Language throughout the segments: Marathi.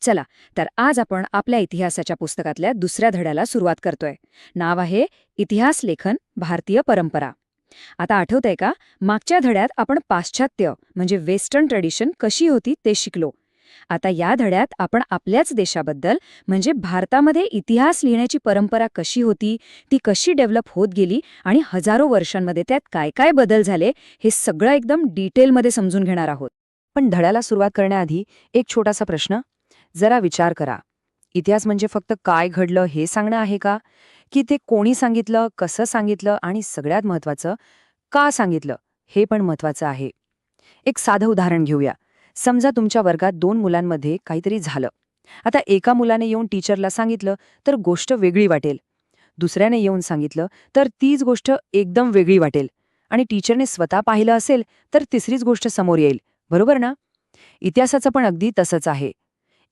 चला, तर आज आपण आपल्या इतिहासाच्या पुस्तकातल्या दुसऱ्या धड्याला सुरुवात करतोय. नाव आहे इतिहास लेखन भारतीय परंपरा. आता आठवतंय का, मागच्या धड्यात आपण पाश्चात्य म्हणजे वेस्टर्न ट्रेडिशन कशी होती ते शिकलो. आता या धड्यात आपण आपल्याच देशाबद्दल म्हणजे भारतामध्ये इतिहास लिहिण्याची परंपरा कशी होती, ती कशी डेव्हलप होत गेली आणि हजारो वर्षांमध्ये त्यात काय काय बदल झाले हे सगळं एकदम डिटेलमध्ये समजून घेणार आहोत. पण धड्याला सुरुवात करण्याआधी एक छोटासा प्रश्न. जरा विचार करा. इतिहास म्हणजे फक्त काय घडलं हे सांगणं आहे का? की ते कोणी सांगितलं, कसं सांगितलं आणि सगळ्यात महत्त्वाचं, का सांगितलं हे पण महत्त्वाचं आहे. एक साधं उदाहरण घेऊया. समजा तुमच्या वर्गात 2 मुलांमध्ये काहीतरी झालं. आता एका मुलाने येऊन टीचरला सांगितलं तर गोष्ट वेगळी वाटेल. दुसऱ्याने येऊन सांगितलं तर तीच गोष्ट एकदम वेगळी वाटेल. आणि टीचरने स्वतः पाहिलं असेल तर तिसरीच गोष्ट समोर येईल. बरोबर ना? इतिहासाचं पण अगदी तसंच आहे.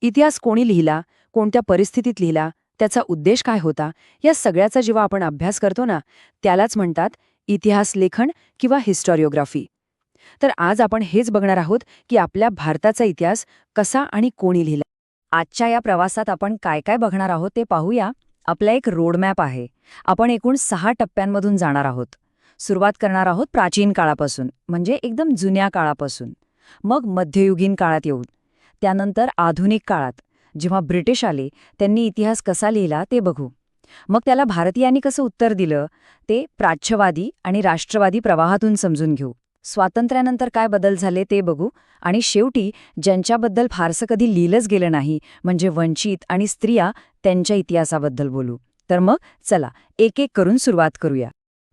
इतिहास कोणी लिहिला, कोणत्या परिस्थितीत लिहिला, त्याचा उद्देश काय होता, या सगळ्याचा जेव्हा आपण अभ्यास करतो ना, त्यालाच म्हणतात इतिहास लेखन किंवा हिस्टॉरिओग्राफी. तर आज आपण हेच बघणार आहोत की आपल्या भारताचा इतिहास कसा आणि कोणी लिहिला. आजच्या या प्रवासात आपण काय काय बघणार आहोत ते पाहूया. आपला एक रोडमॅप आहे. आपण एकूण 6 टप्प्यांमधून जाणार आहोत. सुरुवात करणार आहोत प्राचीन काळापासून, म्हणजे एकदम जुन्या काळापासून. मग मध्ययुगीन काळात येऊ. त्यानंतर आधुनिक काळात, जेव्हा ब्रिटिश आले, त्यांनी इतिहास कसा लिहिला ते बघू. मग त्याला भारतीयांनी कसं उत्तर दिलं ते प्राच्यवादी आणि राष्ट्रवादी प्रवाहातून समजून घेऊ. स्वातंत्र्यानंतर काय बदल झाले ते बघू. आणि शेवटी ज्यांच्याबद्दल फारसं कधी लिहिलंच गेलं नाही, म्हणजे वंचित आणि स्त्रिया, त्यांच्या इतिहासाबद्दल बोलू. तर मग चला एक एक करून सुरुवात करूया.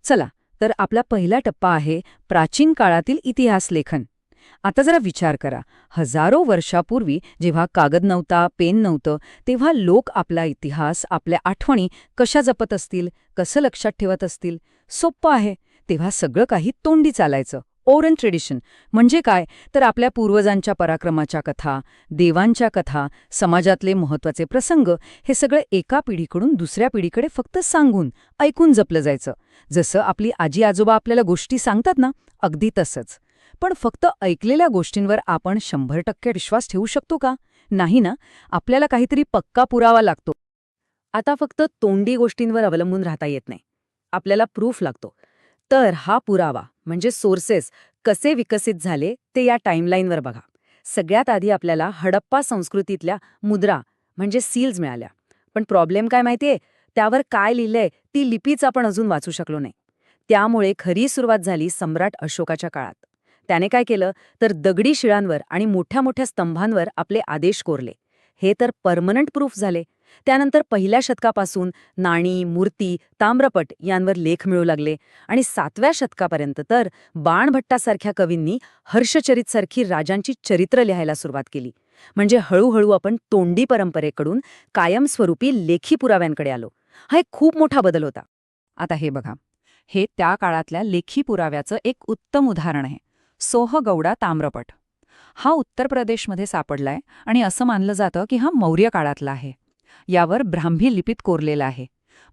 चला, तर आपला पहिला टप्पा आहे प्राचीन काळातील इतिहास लेखन. आता जरा विचार करा, हजारो वर्षापूर्वी जेव्हा कागद नव्हता, पेन नव्हतं, तेव्हा लोक आपला इतिहास, आपल्या आठवणी कशा जपत असतील, कसं लक्षात ठेवत असतील? सोपं आहे. तेव्हा सगळं काही तोंडी चालायचं. ओरल ट्रेडिशन म्हणजे काय, तर आपल्या पूर्वजांच्या पराक्रमाच्या कथा, देवांच्या कथा, समाजातले महत्त्वाचे प्रसंग, हे सगळं एका पिढीकडून दुसऱ्या पिढीकडे फक्त सांगून, ऐकून जपलं जायचं. जसं आपली आजी आजोबा आपल्याला गोष्टी सांगतात ना, अगदी तसंच. पण फक्त ऐकलेल्या गोष्टींवर आपण 100% विश्वास ठेवू शकतो का? नाही ना. आपल्याला काहीतरी पक्का पुरावा लागतो. आता फक्त तोंडी गोष्टींवर अवलंबून राहता येत नाही. आपल्याला प्रूफ लागतो. तर हा पुरावा म्हणजे सोर्सेस कसे विकसित झाले ते या टाईमलाईनवर बघा. सगळ्यात आधी आपल्याला हडप्पा संस्कृतीतल्या मुद्रा म्हणजे सील्स मिळाल्या. पण प्रॉब्लेम काय माहितीये? त्यावर काय लिहिलंय ती लिपीच आपण अजून वाचू शकलो नाही. त्यामुळे खरी सुरुवात झाली सम्राट अशोकाच्या काळात. त्याने काय केलं तर दगडी शिळांवर आणि मोठ्या मोठ्या स्तंभांवर आपले आदेश कोरले. हे तर परमनंट प्रूफ झाले. त्यानंतर पहिल्या शतकापासून नाणी, मूर्ती, ताम्रपट यांवर लेख मिळू लागले आणि 7व्या शतकापर्यंत तर बाणभट्टासारख्या कवींनी हर्षचरितसारखी राजांची चरित्र लिहायला सुरुवात केली. म्हणजे हळूहळू आपण तोंडी परंपरेकडून कायमस्वरूपी लेखी पुराव्यांकडे आलो. हा एक खूप मोठा बदल होता. आता हे बघा, हे त्या काळातल्या लेखी पुराव्याचं एक उत्तम उदाहरण आहे. सोहगौडा ताम्रपट. हा उत्तर प्रदेशमध्ये सापडलाय आणि असं मानलं जातं की हा मौर्य काळातला आहे. यावर ब्राह्मी लिपीत कोरलेला आहे.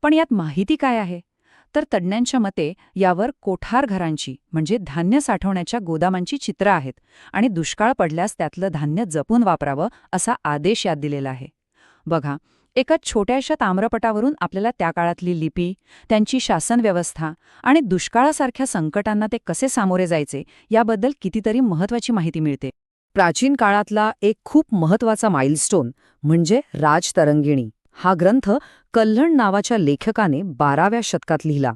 पण यात माहिती काय आहे? तर तज्ज्ञांच्या मते यावर कोठार घरांची म्हणजे धान्य साठवण्याच्या गोदामांची चित्रं आहेत आणि दुष्काळ पडल्यास त्यातलं धान्य जपून वापरावं असा आदेश यात दिलेला आहे. बघा, एका छोट्याशा ताम्रपटावरून आपल्याला त्या काळातली लिपी, त्यांची शासन व्यवस्था आणि दुष्काळासारख्या संकटांना ते कसे सामोरे जायचे याबद्दल कितीतरी महत्त्वाची माहिती मिळते. प्राचीन काळातला एक खूप महत्त्वाचा माइलस्टोन म्हणजे राजतरंगिणी. हा ग्रंथ कल्हण नावाच्या लेखकाने 12व्या शतकात लिहिला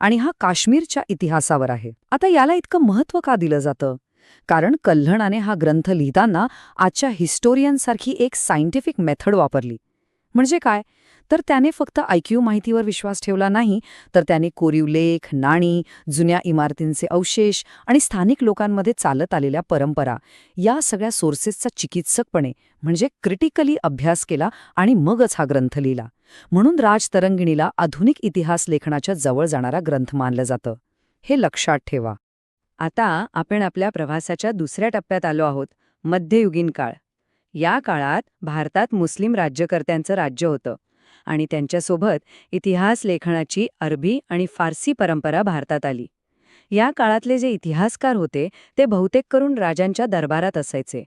आणि हा काश्मीरच्या इतिहासावर आहे. आता याला इतकं महत्त्व का दिलं जातं? कारण कल्हणाने हा ग्रंथ लिहिताना आजच्या हिस्टोरियनसारखी एक सायंटिफिक मेथड वापरली. म्हणजे काय, तर त्याने फक्त ऐकीव माहितीवर विश्वास ठेवला नाही, तर त्याने कोरीव लेख, नाणी, जुन्या इमारतींचे अवशेष आणि स्थानिक लोकांमध्ये चालत आलेल्या परंपरा या सगळ्या सोर्सेसचा चिकित्सकपणे म्हणजे क्रिटिकली अभ्यास केला आणि मगच हा ग्रंथ लिहिला. म्हणून राजतरंगिणीला आधुनिक इतिहास लेखनाच्या जवळ जाणारा ग्रंथ मानलं जातं. हे लक्षात ठेवा. आता आपण आपल्या प्रवासाच्या दुसऱ्या टप्प्यात आलो आहोत, मध्ययुगीन काळ. या काळात भारतात मुस्लिम राज्यकर्त्यांचं राज्य होतं आणि त्यांच्यासोबत इतिहास लेखनाची अरबी आणि फारसी परंपरा भारतात आली. या काळातले जे इतिहासकार होते ते बहुतेक करून राजांच्या दरबारात असायचे.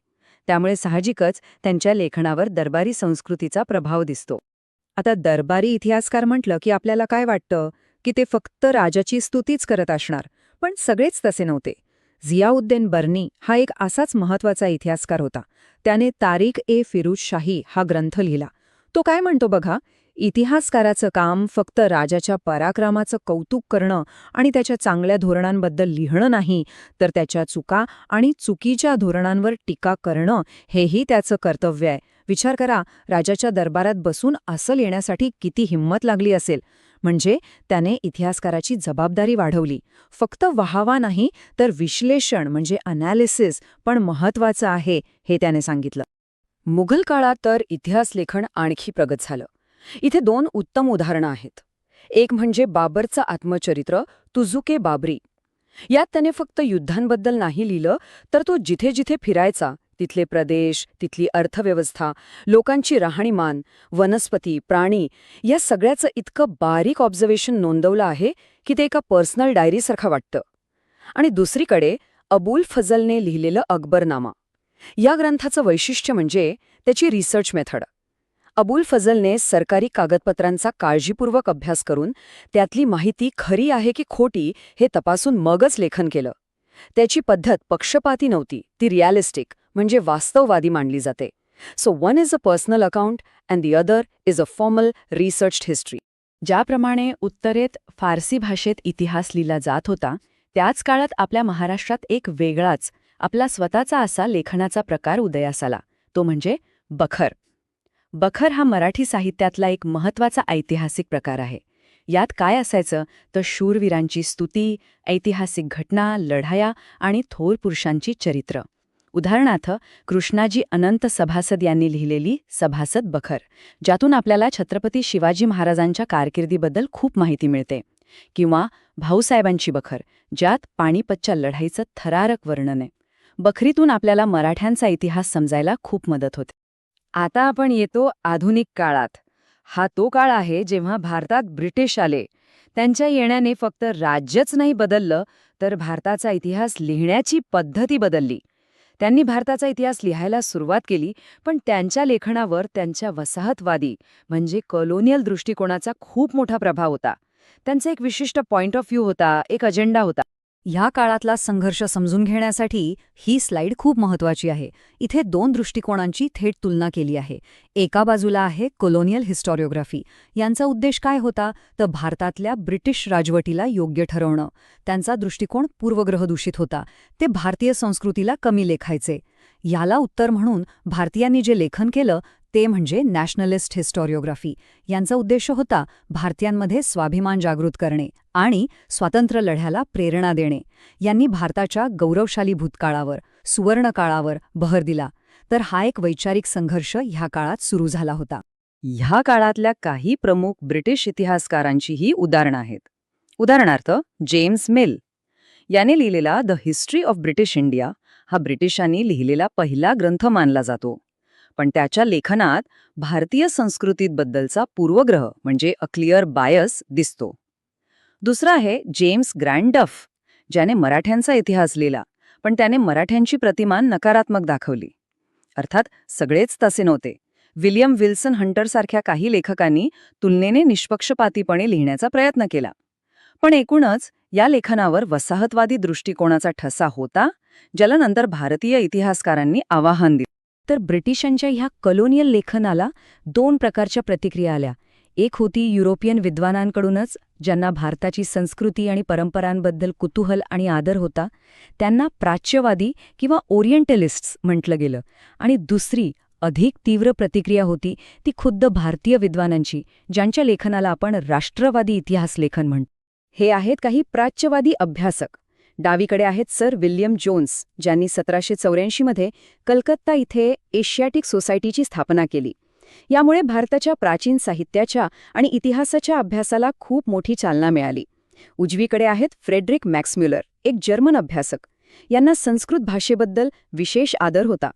त्यामुळे साहजिकच त्यांच्या लेखनावर दरबारी संस्कृतीचा प्रभाव दिसतो. आता दरबारी इतिहासकार म्हटलं की आपल्याला काय वाटतं की ते फक्त राजाची स्तुतीच करत असणार, पण सगळेच तसे नव्हते. झियाउद्दीन बर्नी हा एक असाच महत्वाचा इतिहासकार होता. त्याने तारिख ए फिरोज शाही हा ग्रंथ लिहिला. तो काय म्हणतो बघा, इतिहासकाराचं काम फक्त राजाच्या पराक्रमाचं कौतुक करणं आणि त्याच्या चांगल्या धोरणांबद्दल लिहिणं नाही, तर त्याच्या चुका आणि चुकीच्या धोरणांवर टीका करणं हेही त्याचं कर्तव्य आहे. विचार करा, राजाच्या दरबारात बसून असं लिहिण्यासाठी किती हिंमत लागली असेल. म्हणजे त्याने इतिहासकाराची जबाबदारी वाढवली. फक्त वाहवा नाही, तर विश्लेषण म्हणजे अनालिसिस पण महत्वाचं आहे, हे त्याने सांगितलं. मुघल काळात तर इतिहास लेखन आणखी प्रगत झालं. इथे 2 उत्तम उदाहरणं आहेत. एक म्हणजे बाबरचं आत्मचरित्र तुझुके बाबरी. यात त्याने फक्त युद्धांबद्दल नाही लिहिलं, तर तो जिथे जिथे फिरायचा तिथले प्रदेश, तिथली अर्थव्यवस्था, लोकांची राहणीमान, वनस्पती, प्राणी या सगळ्याचं इतकं बारीक ऑब्झर्वेशन नोंदवलं आहे की ते एका पर्सनल डायरीसारखं वाटतं. आणि दुसरीकडे अबुल फजलने लिहिलेलं अकबरनामा. या ग्रंथाचं वैशिष्ट्य म्हणजे त्याची रिसर्च मेथड. अबुल फजलने सरकारी कागदपत्रांचा काळजीपूर्वक अभ्यास करून त्यातली माहिती खरी आहे की खोटी हे तपासून मगच लेखन केलं. त्याची पद्धत पक्षपाती नव्हती, ती रिअलिस्टिक म्हणजे वास्तववादी मानली जाते. So one is a personal account and the other is a formal researched history. ज्याप्रमाणे उत्तरेत फारसी भाषेत इतिहास लिहिला जात होता, त्याच काळात आपल्या महाराष्ट्रात एक वेगळाच, आपला स्वतःचा असा लेखनाचा प्रकार उदयास आला, तो म्हणजे बखर. बखर हा मराठी साहित्यातला एक महत्त्वाचा ऐतिहासिक प्रकार आहे. यात काय असायचं तर शूरवीरांची स्तुती, ऐतिहासिक घटना, लढाया आणि थोर पुरुषांची चरित्र. उदाहरणार्थ कृष्णाजी अनंत सभासद यांनी लिहिलेली सभासद बखर, ज्यातून आपल्याला छत्रपती शिवाजी महाराजांच्या कारकिर्दीबद्दल खूप माहिती मिळते. किंवा भाऊसाहेबांची बखर, ज्यात पानिपतच्या लढाईचं थरारक वर्णन आहे. बखरीतून आपल्याला मराठ्यांचा इतिहास समजायला खूप मदत होते. आता आपण येतो आधुनिक काळात. हा तो काळ आहे जेव्हा भारतात ब्रिटिश आले. त्यांच्या येण्याने फक्त राज्यच नाही बदललं, तर भारताचा इतिहास लिहिण्याची पद्धती बदलली. त्यांनी भारताचा इतिहास लिहायला सुरुवात केली, पण त्यांच्या लेखनावर त्यांच्या वसाहतवादी म्हणजे कॉलोनियल दृष्टिकोनाचा खूप मोठा प्रभाव होता. त्यांचा एक विशिष्ट पॉइंट ऑफ व्ह्यू होता, एक अजेंडा होता. ह्या काळातला संघर्ष समजून घेण्यासाठी ही स्लाइड खूप महत्वाची आहे. इथे 2 दृष्टिकोनांची थेट तुलना केली आहे. एका बाजूला आहे कॉलोनियल हिस्टॉरिओग्राफी. यांचा उद्देश काय होता तर भारतातल्या ब्रिटिश राजवटीला योग्य ठरवणं. त्यांचा दृष्टिकोन पूर्वग्रहदूषित होता. ते भारतीय संस्कृतीला कमी लेखायचे. याला उत्तर म्हणून भारतीयांनी जे लेखन केलं ते म्हणजे नॅशनलिस्ट हिस्टॉरिओग्राफी. यांचा उद्देश होता भारतीयांमध्ये स्वाभिमान जागृत करणे आणि स्वातंत्र्य लढ्याला प्रेरणा देणे. यांनी भारताच्या गौरवशाली भूतकाळावर, सुवर्णकाळावर भर दिला. तर हा एक वैचारिक संघर्ष ह्या काळात सुरू झाला होता. ह्या काळातल्या काही प्रमुख ब्रिटिश इतिहासकारांचीही उदाहरणं आहेत. उदाहरणार्थ जेम्स मिल याने लिहिलेला the history of British India हा ब्रिटिशांनी लिहिलेला पहिला ग्रंथ मानला जातो. पण त्याच्या लेखनात भारतीय संस्कृतीबद्दलचा पूर्वग्रह म्हणजे अ क्लिअर बायस दिसतो. दुसरा आहे जेम्स ग्रँडफ, ज्याने मराठ्यांचा इतिहास लिहिला, पण त्याने मराठ्यांची प्रतिमा नकारात्मक दाखवली. अर्थात सगळेच तसे नव्हते. विल्यम विल्सन हंटरसारख्या काही लेखकांनी तुलनेने निष्पक्षपातीपणे लिहिण्याचा प्रयत्न केला. पण एकूणच या लेखनावर वसाहतवादी दृष्टिकोनाचा ठसा होता, ज्याला नंतर भारतीय इतिहासकारांनी आवाहन दिलं. तर ब्रिटिशांच्या ह्या कॉलोनियल लेखनाला 2 प्रकारच्या प्रतिक्रिया आल्या. एक होती युरोपियन विद्वानांकडूनच, ज्यांना भारताची संस्कृती आणि परंपरांबद्दल कुतूहल आणि आदर होता. त्यांना प्राच्यवादी किंवा ओरिएंटलिस्ट्स म्हटलं गेलं. आणि दुसरी अधिक तीव्र प्रतिक्रिया होती ती खुद्द भारतीय विद्वानांची, ज्यांच्या लेखनाला आपण राष्ट्रवादी इतिहास लेखन म्हणतो. हे आहेत काही प्राच्यवादी अभ्यासक. डावीकडे आहेत सर विल्यम जोन्स, ज्यांनी 1784 मध्ये कलकत्ता इथे एशियाटिक सोसायटीची स्थापना केली. यामुळे भारताच्या प्राचीन साहित्याच्या आणि इतिहासाच्या अभ्यासाला खूप मोठी चालना मिळाली. उजवीकडे आहेत फ्रेडरिक मॅक्सम्युलर, एक जर्मन अभ्यासक. यांना संस्कृत भाषेबद्दल विशेष आदर होता.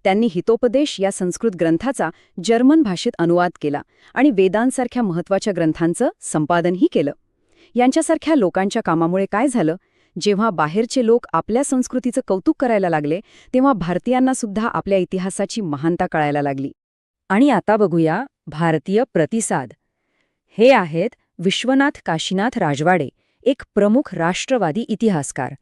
त्यांनी हितोपदेश या संस्कृत ग्रंथाचा जर्मन भाषेत अनुवाद केला आणि वेदांसारख्या महत्त्वाच्या ग्रंथांचं संपादनही केलं. यांच्यासारख्या लोकांच्या कामामुळे काय झालं, जेव्हा बाहेरचे लोक आपल्या संस्कृतीचं कौतुक करायला लागले तेव्हा भारतीयांना सुद्धा आपल्या इतिहासाची महानता कळायला लागली. आणि आता बघूया भारतीय प्रतिसाद. हे आहेत विश्वनाथ काशीनाथ राजवाडे, एक प्रमुख राष्ट्रवादी इतिहासकार.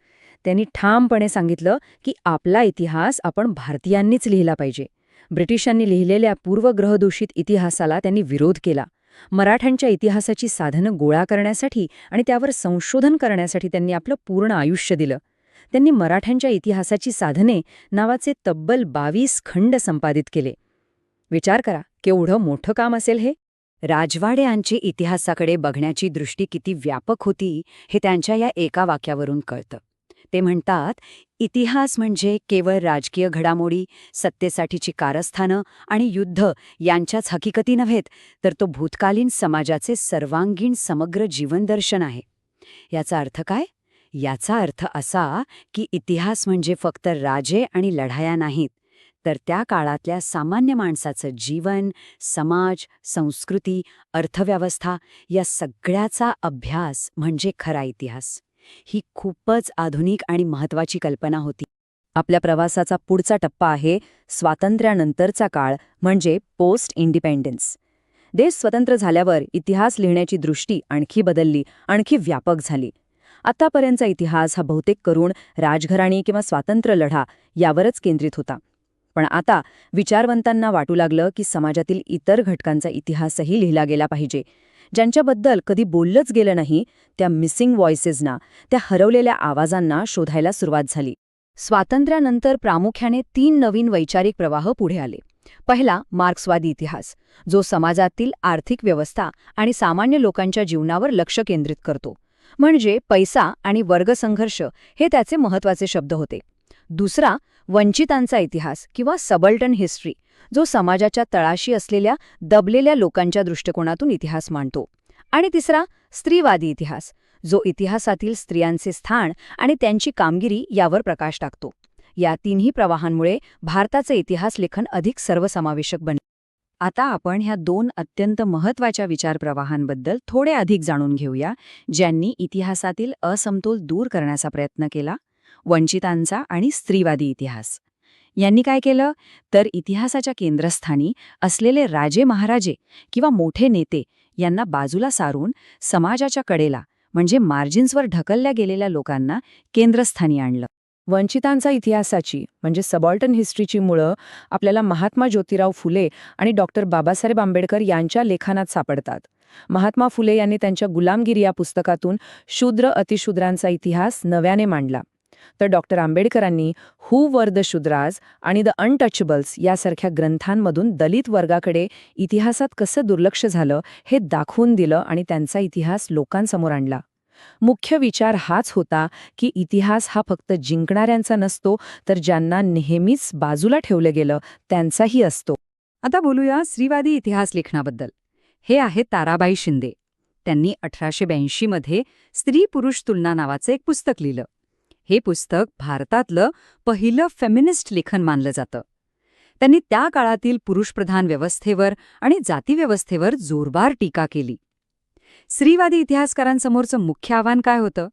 त्यांनी ठामपणे सांगितलं की आपला इतिहास आपण भारतीयांनीच लिहिला पाहिजे. ब्रिटिशांनी लिहिलेल्या पूर्वग्रहदूषित इतिहासाला त्यांनी विरोध केला. मराठ्यांच्या इतिहासाची साधनं गोळा करण्यासाठी आणि त्यावर संशोधन करण्यासाठी त्यांनी आपलं पूर्ण आयुष्य दिलं. त्यांनी मराठ्यांच्या इतिहासाची साधने नावाचे तब्बल 22 खंड संपादित केले. विचार करा, केवढं मोठं काम असेल हे. राजवाडे यांची इतिहासाकडे बघण्याची दृष्टी किती व्यापक होती हे त्यांच्या या एका वाक्यावरून कळतं. ते म्हणतात, इतिहास म्हणजे केवळ राजकीय घडामोडी, सत्तेसाठीची कारस्थानं आणि युद्ध यांच्याच हकीकती नव्हेत, तर तो भूतकालीन समाजाचे सर्वांगीण समग्र जीवनदर्शन आहे. याचा अर्थ काय? याचा अर्थ असा की इतिहास म्हणजे फक्त राजे आणि लढाया नाहीत, तर त्या काळातल्या सामान्य माणसाचं जीवन, समाज, संस्कृती, अर्थव्यवस्था या सगळ्याचा अभ्यास म्हणजे खरा इतिहास. ही खूपच आधुनिक आणि महत्वाची कल्पना होती. आपल्या प्रवासाचा पुढचा टप्पा आहे स्वातंत्र्यानंतरचा काळ, म्हणजे पोस्ट इंडिपेंडन्स. देश स्वतंत्र झाल्यावर इतिहास लिहिण्याची दृष्टी आणखी बदलली, आणखी व्यापक झाली. आतापर्यंतचा इतिहास हा बहुतेक करून राजघराणी किंवा स्वातंत्र्य लढा यावरच केंद्रित होता. पण आता विचारवंतांना वाटू लागलं की समाजातील इतर घटकांचा इतिहासही लिहिला गेला पाहिजे, ज्यांच्याबद्दल कधी बोललंच गेलं नाही. त्या मिसिंग व्हॉइसेसना, त्या हरवलेल्या आवाजांना शोधायला सुरुवात झाली. स्वातंत्र्यानंतर प्रामुख्याने 3 नवीन वैचारिक प्रवाह पुढे आले. पहिला मार्क्सवादी इतिहास, जो समाजातील आर्थिक व्यवस्था आणि सामान्य लोकांच्या जीवनावर लक्ष केंद्रित करतो. म्हणजे पैसा आणि वर्गसंघर्ष हे त्याचे महत्त्वाचे शब्द होते. दुसरा वंचितांचा इतिहास किंवा सबल्टन हिस्ट्री, जो समाजाच्या तळाशी असलेल्या दबलेल्या लोकांच्या दृष्टिकोनातून इतिहास मांडतो. आणि तिसरा स्त्रीवादी इतिहास, जो इतिहासातील स्त्रियांचे स्थान आणि त्यांची कामगिरी यावर प्रकाश टाकतो. या तिन्ही प्रवाहांमुळे भारताचे इतिहास लेखन अधिक सर्वसमावेशक बनले. आता आपण ह्या 2 अत्यंत महत्त्वाच्या विचारप्रवाहांबद्दल थोडे अधिक जाणून घेऊया, ज्यांनी इतिहासातील असमतोल दूर करण्याचा प्रयत्न केला. वंचितांचा आणि स्त्रीवादी इतिहास यांनी काय केलं तर इतिहासाच्या केंद्रस्थानी असलेले राजे महाराजे किंवा मोठे नेते यांना बाजूला सारून समाजाच्या कडेला, म्हणजे मार्जिन्सवर ढकलल्या गेलेल्या लोकांना केंद्रस्थानी आणलं. वंचितांचा इतिहासाची म्हणजे सबॉल्टन हिस्ट्रीची मुळं आपल्याला महात्मा ज्योतिराव फुले आणि डॉक्टर बाबासाहेब आंबेडकर यांच्या लेखनात सापडतात. महात्मा फुले यांनी त्यांच्या गुलामगिरी या पुस्तकातून शूद्र अतिशूद्रांचा इतिहास नव्याने मांडला, तर डॉक्टर आंबेडकरांनी हू वर द शूद्राज आणि द अनटचेबल्स यासारख्या ग्रंथांमधून दलित वर्गाकडे इतिहासात कसं दुर्लक्ष झालं हे दाखवून दिलं आणि त्यांचा इतिहास लोकांसमोर आणला. मुख्य विचार हाच होता की इतिहास हा फक्त जिंकणाऱ्यांचा नसतो, तर ज्यांना नेहमीच बाजूला ठेवलं गेलं त्यांचाही असतो. आता बोलूया स्त्रीवादी इतिहास लेखनाबद्दल. हे आहे ताराबाई शिंदे. त्यांनी 1882 मध्ये स्त्री पुरुष तुलना नावाचं एक पुस्तक लिहिलं. हे पुस्तक भारतातलं पहिलं फेमिनिस्ट लेखन मानलं जातं. त्यांनी त्या काळातील पुरुषप्रधान व्यवस्थेवर आणि जातीव्यवस्थेवर जोरदार टीका केली. स्त्रीवादी इतिहासकारांसमोरचं मुख्य आव्हान काय होतं?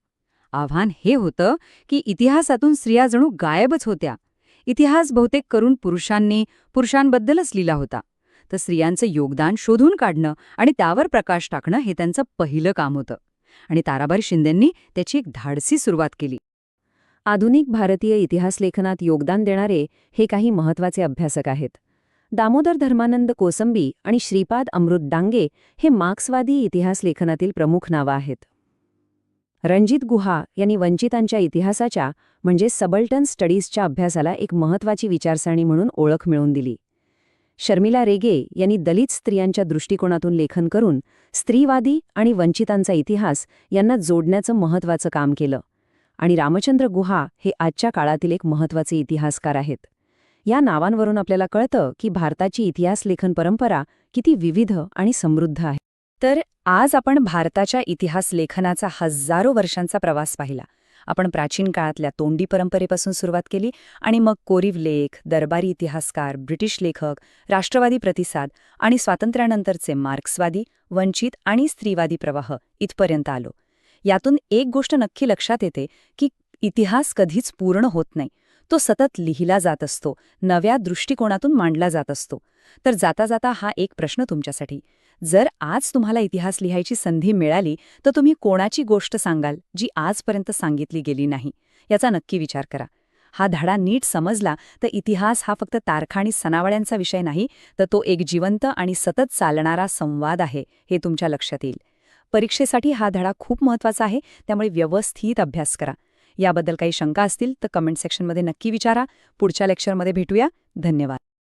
आव्हान हे होतं की इतिहासातून स्त्रिया जणू गायबच होत्या. इतिहास बहुतेक करून पुरुषांबद्दलच लिहिला होता, तर स्त्रियांचं योगदान शोधून काढणं आणि त्यावर प्रकाश टाकणं हे त्यांचं पहिलं काम होतं. आणि ताराबाई शिंदेंनी त्याची एक धाडसी सुरुवात केली. आधुनिक भारतीय इतिहास लेखनात योगदान देणारे हे काही महत्त्वाचे अभ्यासक आहेत. दामोदर धर्मानंद कोसंबी आणि श्रीपाद अमृत डांगे हे मार्क्सवादी इतिहास लेखनातील प्रमुख नावं आहेत. रणजित गुहा यांनी वंचितांच्या इतिहासाच्या म्हणजे सबल्टन स्टडीजच्या अभ्यासाला एक महत्त्वाची विचारसरणी म्हणून ओळख मिळवून दिली. शर्मिला रेगे यांनी दलित स्त्रियांच्या दृष्टिकोनातून लेखन करून स्त्रीवादी आणि वंचितांचा इतिहास यांना जोडण्याचं महत्त्वाचं काम केलं. आणि रामचंद्र गुहा हे आजच्या काळातील एक महत्त्वाचे इतिहासकार आहेत. या नावांवरून आपल्याला कळतं की भारताची इतिहास लेखन परंपरा किती विविध आणि समृद्ध आहे. तर आज आपण भारताच्या इतिहास लेखनाचा हजारो वर्षांचा प्रवास पाहिला. आपण प्राचीन काळातल्या तोंडी परंपरेपासून सुरुवात केली आणि मग कोरीव लेख, दरबारी इतिहासकार, ब्रिटिश लेखक, राष्ट्रवादी प्रतिसाद आणि स्वातंत्र्यानंतरचे मार्क्सवादी, वंचित आणि स्त्रीवादी प्रवाह इथपर्यंत आलो. यातून एक गोष्ट नक्की लक्षात येते की इतिहास कधीच पूर्ण होत नाही. तो सतत लिहिला जात असतो, नव्या दृष्टिकोनातून मांडला जात असतो. तर जाता जाता हा एक प्रश्न तुमच्यासाठी. जर आज तुम्हाला इतिहास लिहायची संधी मिळाली तर तुम्ही कोणाची गोष्ट सांगाल जी आजपर्यंत सांगितली गेली नाही? याचा नक्की विचार करा. हा धडा नीट समजला तर इतिहास हा फक्त तारखा आणि सणावळ्यांचा विषय नाही, तर तो एक जिवंत आणि सतत चालणारा संवाद आहे, हे तुमच्या लक्षात येईल. परीक्षेसाठी हा धडा खूप महत्त्वाचा आहे, त्यामुळे व्यवस्थित अभ्यास करा. याबद्दल काही शंका असतील तर कमेंट सेक्शनमध्ये नक्की विचारा. पुढच्या लेक्चरमध्ये भेटूया. धन्यवाद.